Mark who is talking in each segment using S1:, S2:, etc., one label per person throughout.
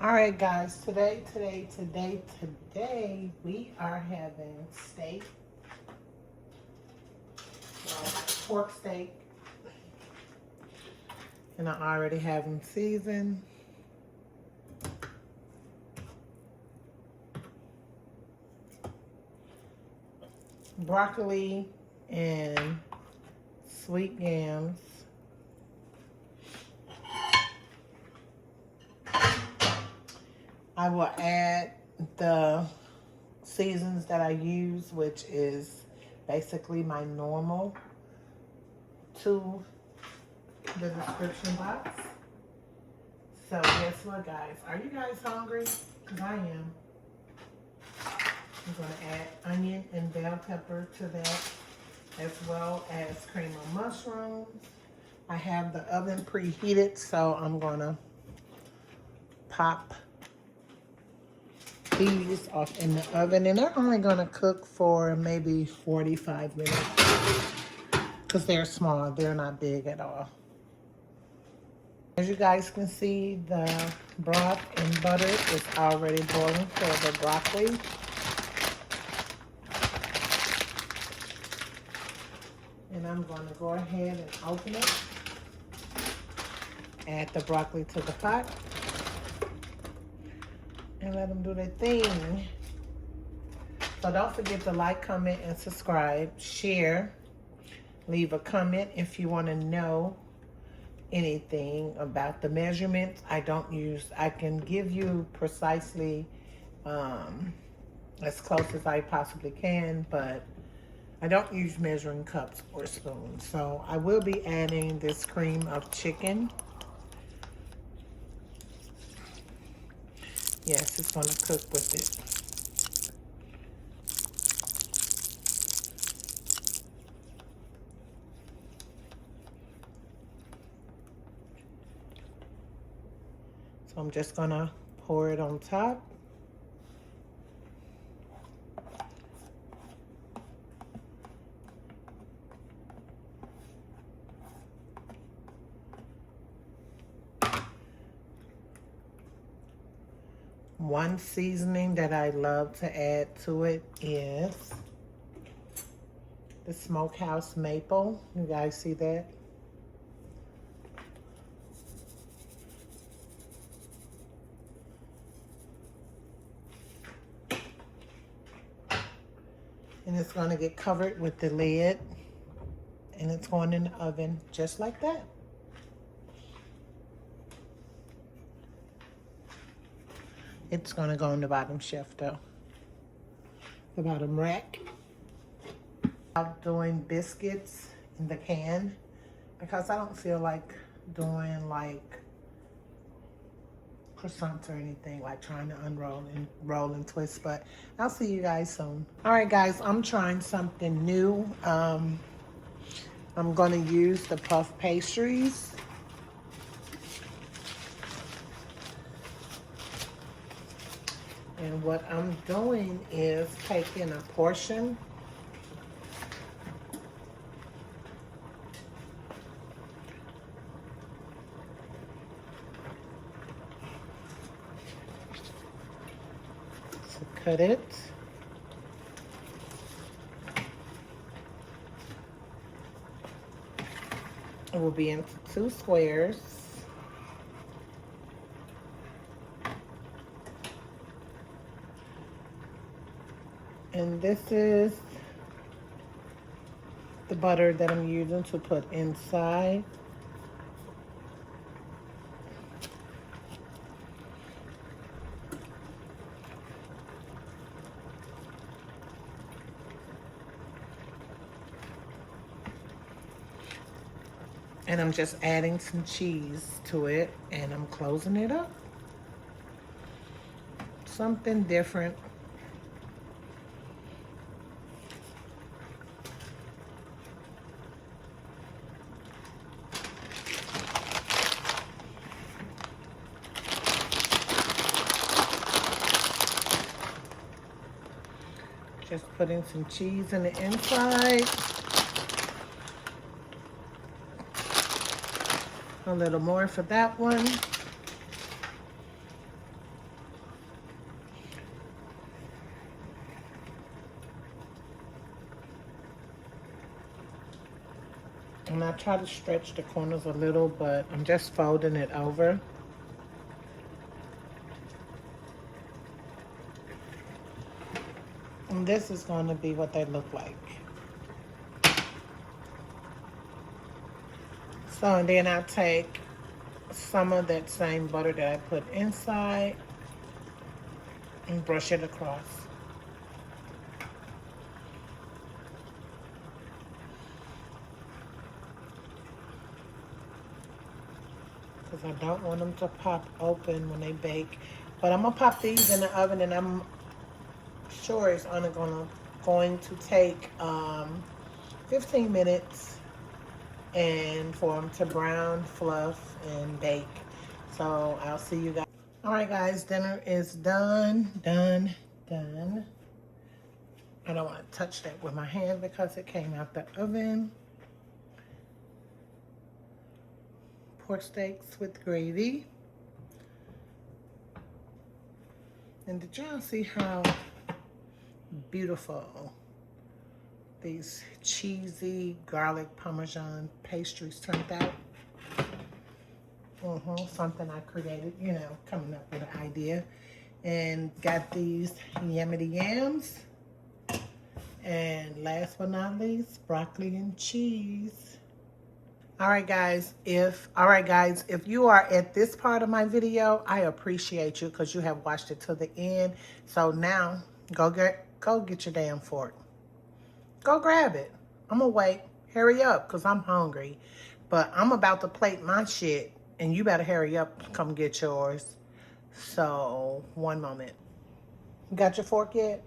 S1: All right, guys, today, we are having steak, pork steak, and I already have them seasoned. Broccoli and sweet yams. I will add the seasons that I use, which is basically my normal, to the description box. So guess what, guys? Are you guys hungry? Because I am. I'm going to add onion and bell pepper to that, as well as cream of mushrooms. I have the oven preheated, so I'm going to pop these off in the oven, and they're only going to cook for maybe 45 minutes because they're small. They're not big at all. As you guys can see, the broth and butter is already boiling for the broccoli. And I'm going to go ahead and open it. Add the broccoli to the pot. And let them do their thing. So don't forget to like, comment, and subscribe. Share. Leave a comment if you want to know anything about the measurements. I can give you precisely as close as I possibly can, but I don't use measuring cups or spoons. So I will be adding this cream of chicken. Yes, it's going to cook with it. So I'm just going to pour it on top. One seasoning that I love to add to it is the smokehouse maple. You guys see that? And it's going to get covered with the lid, and it's going in the oven just like that. It's going to go on the bottom shelf though, the bottom rack. I'm doing biscuits in the can because I don't feel like doing like croissants or anything, like trying to unroll and roll and twist, but I'll see you guys soon. All right, guys, I'm trying something new. I'm going to use the puff pastries. And what I'm doing is taking a portion to cut it. It will be into 2 squares. And this is the butter that I'm using to put inside. And I'm just adding some cheese to it, and I'm closing it up. Something different. Just putting some cheese in the inside. A little more for that one. And I try to stretch the corners a little, but I'm just folding it over. And this is going to be what they look like. So, and then I'll take some of that same butter that I put inside and brush it across. Because I don't want them to pop open when they bake. But I'm going to pop these in the oven, and I'm sure it's only going to take 15 minutes and for them to brown, fluff, and bake. So I'll see you guys. All right, guys, dinner is done. I don't want to touch that with my hand because it came out the oven. Pork steaks with gravy. And did y'all see how beautiful these cheesy garlic parmesan pastries turned out? Something I created, you know, coming up with an idea. And got these yammy yams. And last but not least, broccoli and cheese. All right, guys, if you are at this part of my video, I appreciate you because you have watched it to the end. So now, go get your damn fork. Go grab it. I'm gonna wait. Hurry up, because I'm hungry. But I'm about to plate my shit, and you better hurry up, come get yours. So, one moment. You got your fork yet?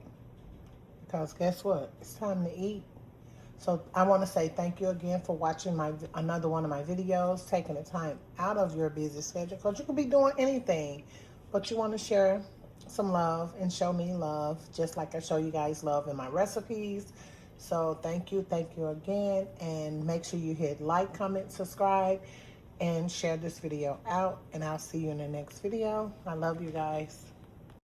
S1: Because guess what? It's time to eat. So I want to say thank you again for watching another one of my videos, taking the time out of your busy schedule, because you could be doing anything, but you want to share some love and show me love, just like I show you guys love in my recipes. So thank you again, and make sure you hit like, comment, subscribe, and share this video out, and I'll see you in the next video. I love you guys.